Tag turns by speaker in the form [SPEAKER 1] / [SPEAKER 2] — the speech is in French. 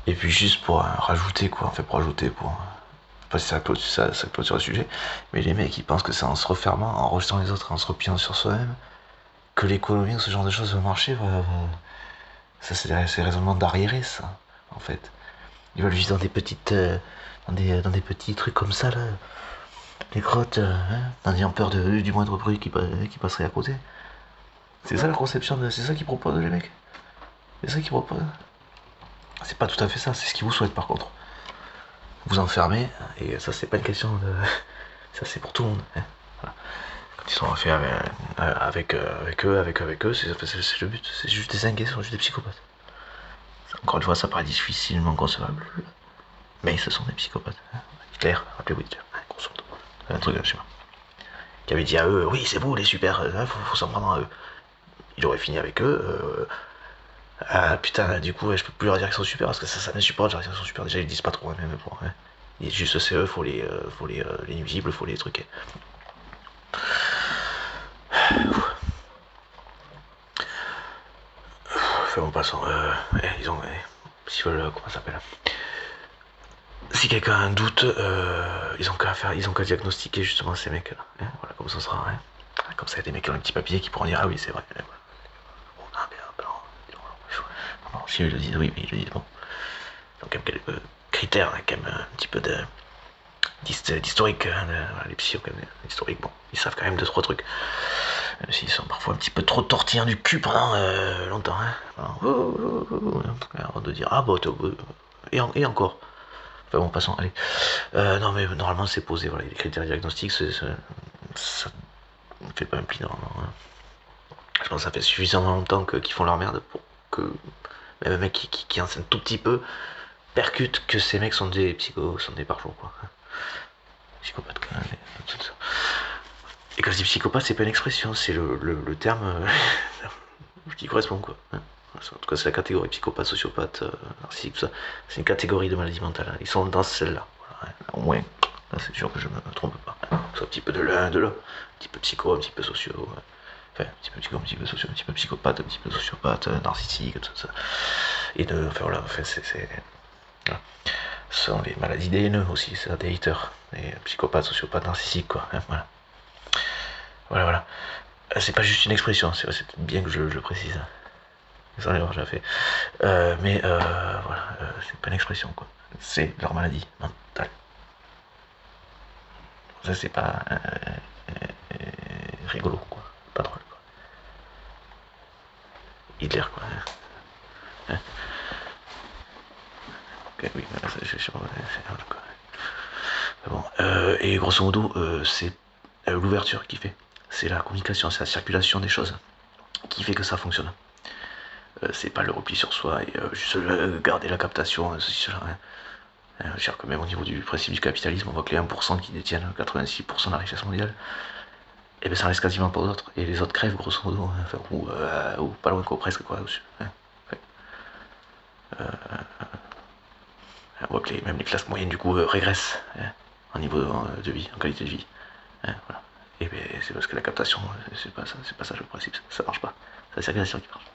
[SPEAKER 1] Et puis juste pour rajouter quoi, enfin pour rajouter, pour... Je sais pas si ça clôture le sujet, mais les mecs ils pensent que c'est en se refermant, en rejetant les autres, en se repliant sur soi-même, que l'économie ou ce genre de choses va marcher, ça c'est des raisonnements d'arriérés ça, en fait. Ils veulent vivre dans des petites... dans des petits trucs comme ça là, des grottes, en ayant peur du moindre bruit qui passerait à côté. C'est ça la conception de... C'est ça qu'ils proposent les mecs. C'est ça qu'ils proposent. C'est pas tout à fait ça, c'est ce qu'ils vous souhaitent par contre. Vous enfermez, et ça c'est pas une question de... Ça c'est pour tout le monde. Hein. Voilà. Quand ils sont faits avec eux, c'est le but. C'est juste des cinglés, ce sont juste des psychopathes. Encore une fois, ça paraît difficilement concevable. Mais ce sont des psychopathes. Hein. Hitler, rappelez-vous Hitler, hein, grosso modo. Un truc, je sais pas. Qui avait dit à eux, oui c'est vous les super, faut s'en prendre à eux. Il aurait fini avec eux. Ah putain, du coup, je peux plus leur dire qu'ils sont super parce que ça m'insupporte, leur dire qu'ils sont super. Déjà, ils disent pas trop, hein, même pour. Hein. Ils disent juste c'est eux, faut les nuisibles, faut les truquer. Enfin bon, passons. Ils ont. S'ils veulent. Comment ça s'appelle? Si quelqu'un a un doute, ils ont qu'à diagnostiquer justement ces mecs-là. Hein, voilà, comme ça sera. Hein. Comme ça, il y a des mecs qui ont un petit papier qui pourront dire ah oui, c'est vrai. Voilà. Bon, ah, bien, non, si eux ils le disent, oui, mais ils le disent bon. Donc, quand même quelques critères, hein, quand même un petit peu d'historique. Hein, les psys, quand même, historique, bon, ils savent quand même 2-3 trucs. Même s'ils sont parfois un petit peu trop tortillants du cul pendant longtemps. Hein. Avant de dire ah bah, et encore. Enfin bon, passons, allez. Non, mais normalement, c'est posé, voilà, les critères diagnostiques, ça ne fait pas un pli normalement. Hein. Je pense que ça fait suffisamment longtemps qu'ils font leur merde pour que même un mec qui enseigne tout petit peu percute que ces mecs sont des psychos, sont des parfums, quoi. Psychopathes, quand même, tout ça. Et quand je dis psychopathe, c'est pas une expression, c'est le terme qui correspond, quoi. Hein. En tout cas, c'est la catégorie psychopathe, sociopathe, narcissique, tout ça. C'est une catégorie de maladie mentale. Hein. Ils sont dans celle-là. Voilà, hein. Au moins, là, c'est sûr que je me trompe pas. Hein. C'est un petit peu de l'un, de l'autre. Un petit peu psycho, un petit peu socio. Enfin, un petit peu psycho, un petit peu socio, un petit peu psychopathe, un petit peu sociopathe, narcissique, tout ça. Et de. Enfin, voilà, enfin, voilà. Ce sont les maladies des haineux aussi, c'est des haters. Des psychopathes, sociopathes, narcissiques, quoi. Hein, voilà. Voilà. C'est pas juste une expression, c'est bien que je le précise. Sans l'avoir déjà fait. Mais voilà, c'est pas une expression, quoi. C'est leur maladie mentale. Ça, c'est pas rigolo, quoi. Pas drôle, quoi. Hitler, quoi. Hein. Ok, oui, voilà, ça, je suis sûr, c'est quoi. Bon, et grosso modo, c'est l'ouverture qui fait. C'est la communication, c'est la circulation des choses qui fait que ça fonctionne. C'est pas le repli sur soi et juste garder la captation, ceci, cela. Hein. Je veux dire que même au niveau du principe du capitalisme, on voit que les 1% qui détiennent 86% de la richesse mondiale, et bien ça reste quasiment pour d'autres. Et les autres crèvent grosso modo, hein, enfin, ou pas loin quoi, presque quoi. Hein. On voit que même les classes moyennes du coup régressent hein, en niveau de vie, en qualité de vie. Hein, voilà. Et bien c'est parce que la captation, c'est pas ça le principe, ça marche pas. C'est la circulation qui marche.